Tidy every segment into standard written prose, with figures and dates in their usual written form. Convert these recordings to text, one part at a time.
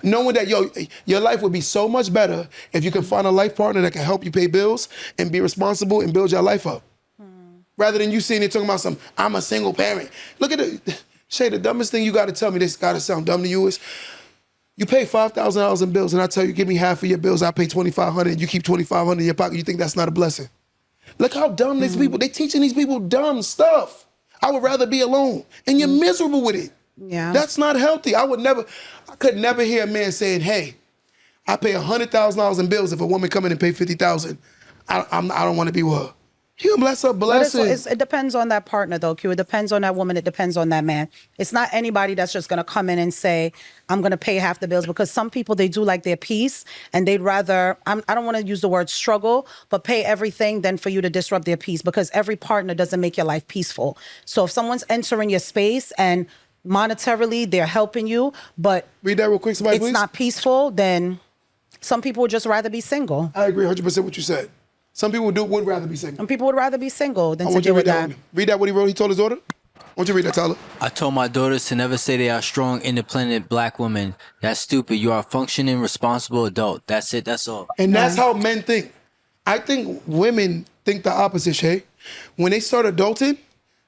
knowing that, yo, your life would be so much better if you can find a life partner that can help you pay bills and be responsible and build your life up. Rather than you sitting there talking about I'm a single parent. Look at it. Shay, the dumbest thing you got to tell me, this got to sound dumb to you, is you pay $5,000 in bills and I tell you, give me half of your bills, I pay $2,500 and you keep $2,500 in your pocket. You think that's not a blessing? Look how dumb these people, they teaching these people dumb stuff. I would rather be alone. And you're miserable with it. Yeah. That's not healthy. I could never hear a man saying, hey, I pay $100,000 in bills if a woman come in and pay $50,000. I don't want to be with her. You bless her, blessing. It depends on that partner, though, Q. It depends on that woman. It depends on that man. It's not anybody that's just going to come in and say, I'm going to pay half the bills, because some people, they do like their peace and they'd rather, I don't want to use the word struggle, but pay everything than for you to disrupt their peace, because every partner doesn't make your life peaceful. So if someone's entering your space and monetarily they're helping you, but read that real quick, somebody, please. It's not peaceful, then some people would just rather be single. I agree 100% what you said. Some people would rather be single. Some people would rather be single than to deal with that. Read that what he wrote. He told his daughter. Why don't you read that, Tyler? I told my daughters to never say they are strong, independent black women. That's stupid. You are a functioning, responsible adult. That's it. That's all. And that's how men think. I think women think the opposite, Shay. When they start adulting,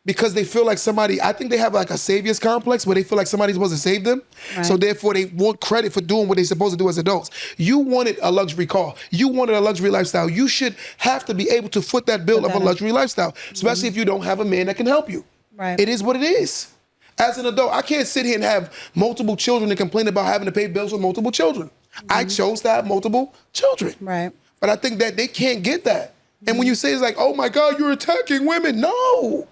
because they feel like somebody, I think they have like a savior's complex where they feel like somebody's supposed to save them. Right. So therefore they want credit for doing what they're supposed to do as adults. You wanted a luxury car. You wanted a luxury lifestyle. You should have to be able to foot that bill of a luxury lifestyle, especially if you don't have a man that can help you. Right. It is what it is. As an adult, I can't sit here and have multiple children and complain about having to pay bills with multiple children. I chose to have multiple children. Right. But I think that they can't get that. And when you say it's like, oh my God, you're attacking women. No.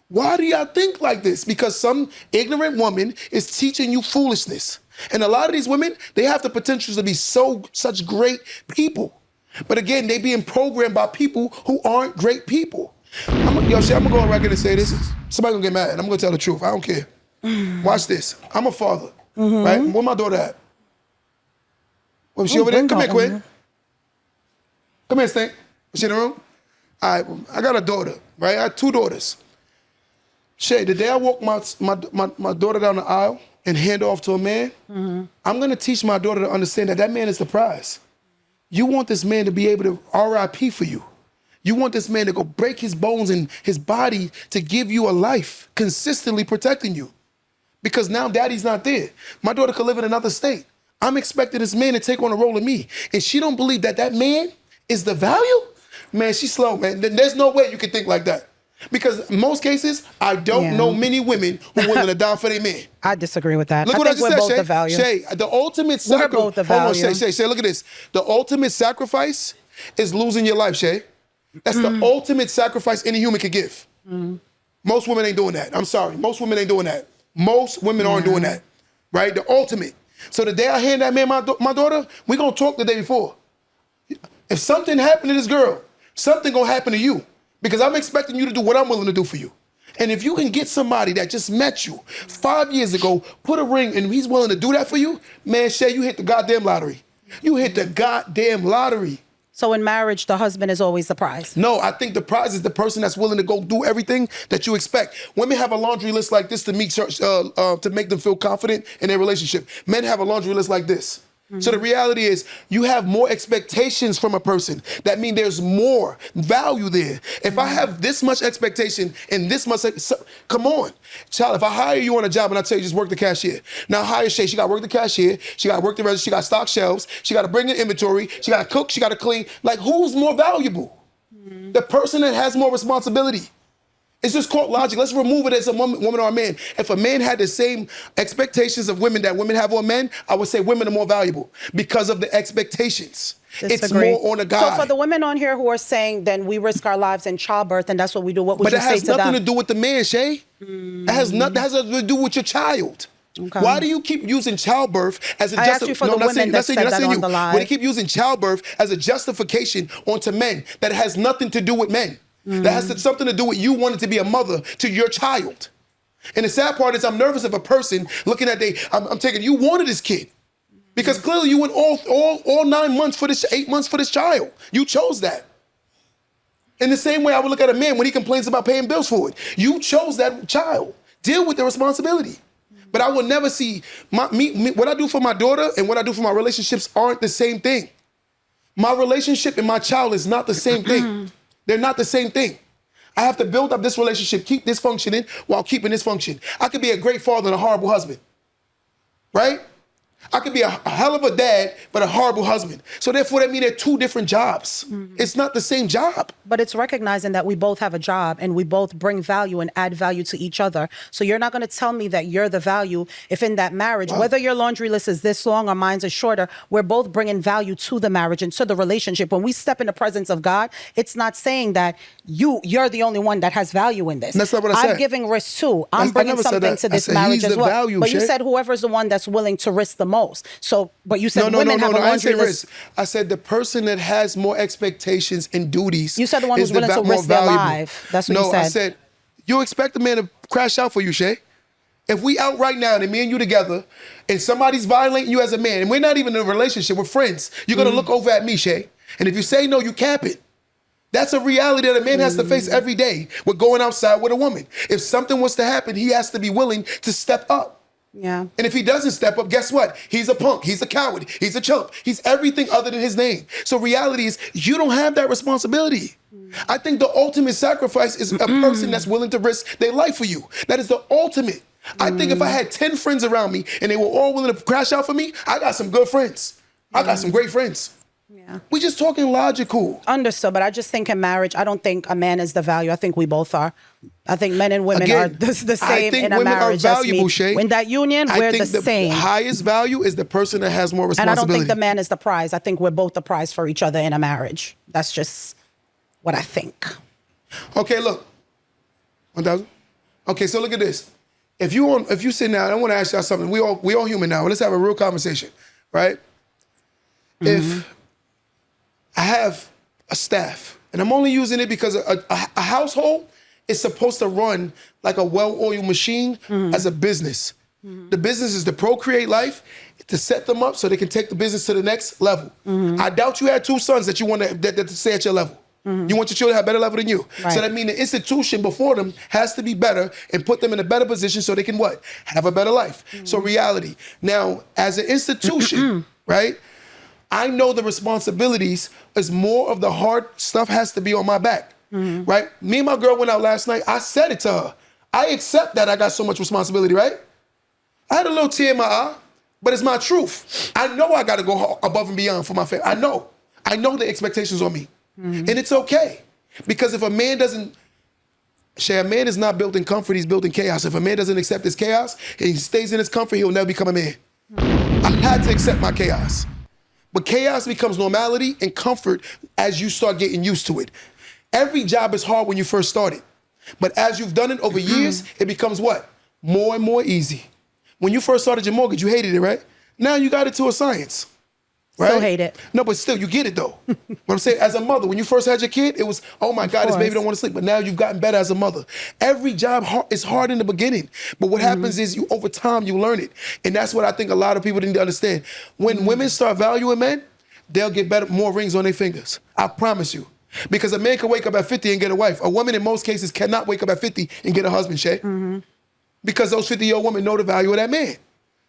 Why do y'all think like this? Because some ignorant woman is teaching you foolishness. And a lot of these women, they have the potential to be such great people. But again, they being programmed by people who aren't great people. I'm gonna go on record and say this. Somebody gonna get mad. I'm gonna tell the truth. I don't care. Watch this. I'm a father, right? Where my daughter at? Was she over there? Come here, Quinn. Come here, Stink. Was she in the room? All right, I got a daughter, right? I have 2 daughters. Shay, the day I walk my daughter down the aisle and hand her off to a man, I'm gonna teach my daughter to understand that man is the prize. You want this man to be able to RIP for you. You want this man to go break his bones and his body to give you a life, consistently protecting you. Because now daddy's not there. My daughter could live in another state. I'm expecting this man to take on a role of me. And she don't believe that man is the value? Man, she's slow, man. There's no way you can think like that. Because in most cases, I don't know many women who are willing to die for their man. I disagree with that. Look what I just said, Shay. Shay, the ultimate sacrifice. We're both the value. Hold on, Shay, look at this. The ultimate sacrifice is losing your life, Shay. That's the ultimate sacrifice any human could give. Most women ain't doing that. I'm sorry. Most women ain't doing that. Most women aren't doing that, right? The ultimate. So the day I hand that man my daughter, we're going to talk the day before. If something happened to this girl, something going to happen to you. Because I'm expecting you to do what I'm willing to do for you. And if you can get somebody that just met you 5 years ago, put a ring, and he's willing to do that for you, man, Shay, you hit the goddamn lottery. You hit the goddamn lottery. So in marriage, the husband is always the prize? No, I think the prize is the person that's willing to go do everything that you expect. Women have a laundry list like this to make them feel confident in their relationship. Men have a laundry list like this. So the reality is you have more expectations from a person. That means there's more value there. If I have this much expectation and this much, come on. Child, if I hire you on a job and I tell you just work the cashier. Now hire Shay, she got to work the cashier, she got to work the register, she got to stock shelves, she got to bring in inventory, she got to cook, she got to clean. Like who's more valuable? The person that has more responsibility. It's just called logic. Let's remove it as a woman or a man. If a man had the same expectations of women that women have on men, I would say women are more valuable because of the expectations. Disagree. It's more on a guy. So for the women on here who are saying then we risk our lives in childbirth and that's what we do, what would you say to them? But that has nothing to do with the man, Shay. That has nothing to do with your child. Okay. Why do you keep using childbirth as a justification? I asked you for the women that said that on the live. Why do you keep using childbirth as a justification onto men that has nothing to do with men? That has something to do with you wanting to be a mother to your child. And the sad part is I'm nervous of a person looking at I'm taking, you wanted this kid. Because clearly you went all 9 months for this, 8 months for this child. You chose that. In the same way I would look at a man when he complains about paying bills for it. You chose that child. Deal with the responsibility. But I will never see what I do for my daughter and what I do for my relationships aren't the same thing. My relationship and my child is not the same thing. They're not the same thing. I have to build up this relationship, keep this functioning while keeping this function. I could be a great father and a horrible husband, right? I could be a hell of a dad, but a horrible husband. So therefore, that means they're two different jobs. It's not the same job. But it's recognizing that we both have a job and we both bring value and add value to each other. So you're not going to tell me that you're the value if in that marriage, whether your laundry list is this long or mine's is shorter, we're both bringing value to the marriage and to the relationship. When we step in the presence of God, it's not saying that you're the only one that has value in this. That's not what I said. I'm giving risk too. I'm I bringing never said something that. to I this said marriage he's as the well. value, But you Shay. said whoever's the one that's willing to risk the most. So, but you said No, women have a I didn't laundry say list. risk. I said the person that has more expectations and duties. You said the one who's is willing to more risk their valuable. life. That's what no, you said. I said, you expect a man to crash out for you, Shay. If we out right now and me and you together and somebody's violating you as a man and we're not even in a relationship, we're friends, you're going to look over at me, Shay. And if you say no, you cap it. That's a reality that a man has to face every day with going outside with a woman. If something was to happen, he has to be willing to step up. Yeah. And if he doesn't step up, guess what? He's a punk. He's a coward. He's a chump. He's everything other than his name. So reality is you don't have that responsibility. I think the ultimate sacrifice is a person that's willing to risk their life for you. That is the ultimate. I think if I had 10 friends around me and they were all willing to crash out for me, I got some good friends. I got some great friends. Yeah. We just talking logical. Understood, but I just think in marriage, I don't think a man is the value. I think we both are. I think men and women are the same in a women marriage. are valuable, Shay. In that union, we're the same. The highest value is the person that has more And responsibility. I don't think the man is the prize. I think we're both the prize for each other in a marriage. That's just what I think. Okay, look. 1,000. Okay, so look at this. If you sit down, I want to ask y'all something. We all human now. Let's have a real conversation, right? If I have a staff, and I'm only using it because a household is supposed to run like a well-oiled machine as a business. The business is to procreate life, to set them up so they can take the business to the next level. I doubt you had 2 sons that you want to stay at your level. You want your children to have a better level than you. Right. So that means the institution before them has to be better and put them in a better position so they can what? Have a better life. So reality. Now, as an institution, right? I know the responsibilities is more of the hard stuff has to be on my back, right? Me and my girl went out last night. I said it to her. I accept that I got so much responsibility, right? I had a little tear in my eye, but it's my truth. I know I got to go above and beyond for my family. I know the expectations on me, and it's okay. Because if a man doesn't, Shay, a man is not built in comfort, he's built in chaos. If a man doesn't accept his chaos and he stays in his comfort, he'll never become a man. I had to accept my chaos. But chaos becomes normality and comfort as you start getting used to it. Every job is hard when you first start it. But as you've done it over years, it becomes what? More and more easy. When you first started your mortgage, you hated it, right? Now you got it to a science. Right? Still hate it. No, but still, you get it though. What I'm saying, as a mother, when you first had your kid, it was, oh my God, this baby don't want to sleep. But now you've gotten better as a mother. Every job is hard in the beginning. But what happens is over time, you learn it. And that's what I think a lot of people need to understand. When women start valuing men, they'll get more rings on their fingers. I promise you. Because a man can wake up at 50 and get a wife. A woman in most cases cannot wake up at 50 and get a husband, Shay. Because those 50-year-old women know the value of that man.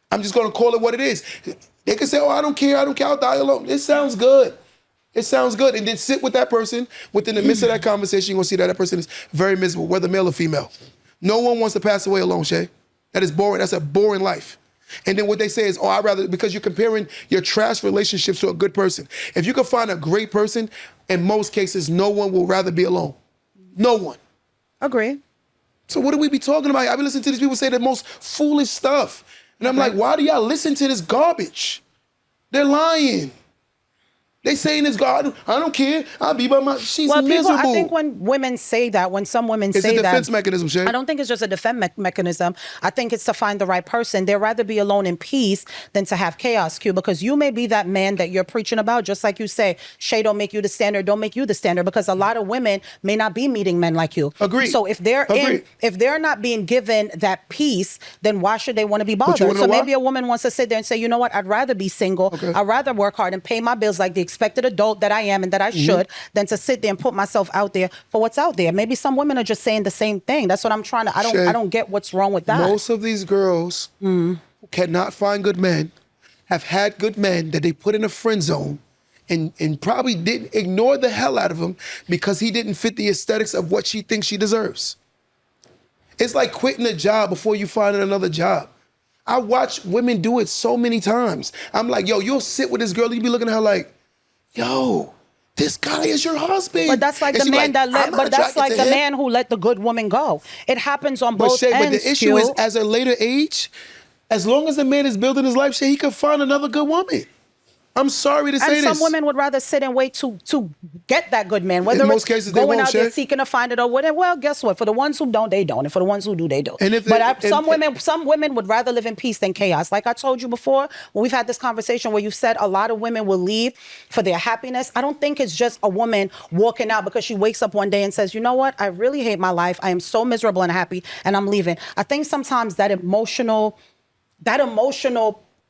I'm just going to call it what it is. They can say, oh, I don't care, I'll die alone. It sounds good. It sounds good. And then sit with that person. Within the midst of that conversation, you're going to see that person is very miserable, whether male or female. No one wants to pass away alone, Shay. That is boring. That's a boring life. And then what they say is, oh, I'd rather, because you're comparing your trash relationships to a good person. If you can find a great person, in most cases, no one will rather be alone. No one. Agree. So what do we be talking about? I've been listening to these people say the most foolish stuff. And I'm like, why do y'all listen to this garbage? They're lying. They saying this, God, I don't care. I'll be by my, she's miserable. I think when women say that, when some women say that. It's a defense mechanism, Shay. I don't think it's just a defense mechanism. I think it's to find the right person. They'd rather be alone in peace than to have chaos, Q, because you may be that man that you're preaching about, just like you say, Shay, don't make you the standard, don't make you the standard, because a lot of women may not be meeting men like you. Agreed. So if they're not being given that peace, then why should they want to be bothered? So maybe a woman wants to sit there and say, you know what, I'd rather be single. Okay. I'd rather work hard and pay my bills like the respected adult that I am and that I should than to sit there and put myself out there for what's out there. Maybe some women are just saying the same thing. That's what I'm trying to. Shay, I don't get what's wrong with that. Most of these girls who cannot find good men have had good men that they put in a friend zone and probably didn't ignore the hell out of him because he didn't fit the aesthetics of what she thinks she deserves. It's like quitting a job before you find another job. I watch women do it so many times. I'm like, yo, you'll sit with this girl, you be looking at her like, yo, this guy is your husband. But that's like And the she man that let. "I'm not But that's attracted like to the him." man who let the good woman go. It happens on But both Shay, ends. but the issue is, as a later age, as long as the man is building his life, Shay, he could find another good woman. I'm sorry to say and this. some women would rather sit and wait to get that good man. Whether In most it's cases, they going won't, out there Shay. seeking to find it or whatever. Well, guess what? For the ones who don't, they don't. And for the ones who do, they do. And if they- but and- some women would rather live in peace than chaos. Like I told you before, when we've had this conversation where you said a lot of women will leave for their happiness. I don't think it's just a woman walking out because she wakes up one day and says, you know what? I really hate my life. I am so miserable and happy and I'm leaving. I think sometimes that emotional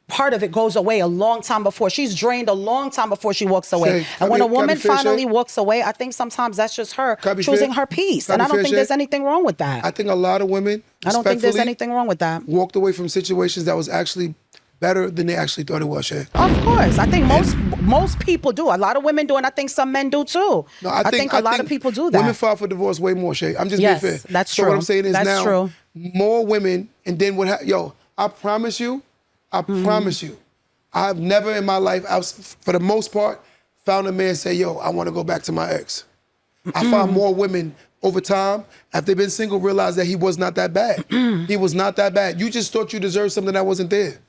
part of it goes away a long time before. She's drained a long time before she walks away. Shay, And when a can I be woman fair, finally Shay? walks away, I think sometimes that's just her Can I be choosing fair? her peace. Can I And I be don't fair, think Shay? there's anything wrong with that. I think a lot of women, I don't think there's respectfully, anything wrong with that. walked away from situations that was actually better than they actually thought it was, Shay. Of course. I think most people do. A lot of women do, and I think some men do too. No, I think a lot of people do that. Women file for divorce way more, Shay. I'm just Yes, being fair. that's so true. what I'm saying is That's now, true. more women, and then yo, I promise you, I've never in my life, for the most part, found a man say, yo, I want to go back to my ex. I found more women over time, after they've been single, realize that he was not that bad. He was not that bad. You just thought you deserved something that wasn't there.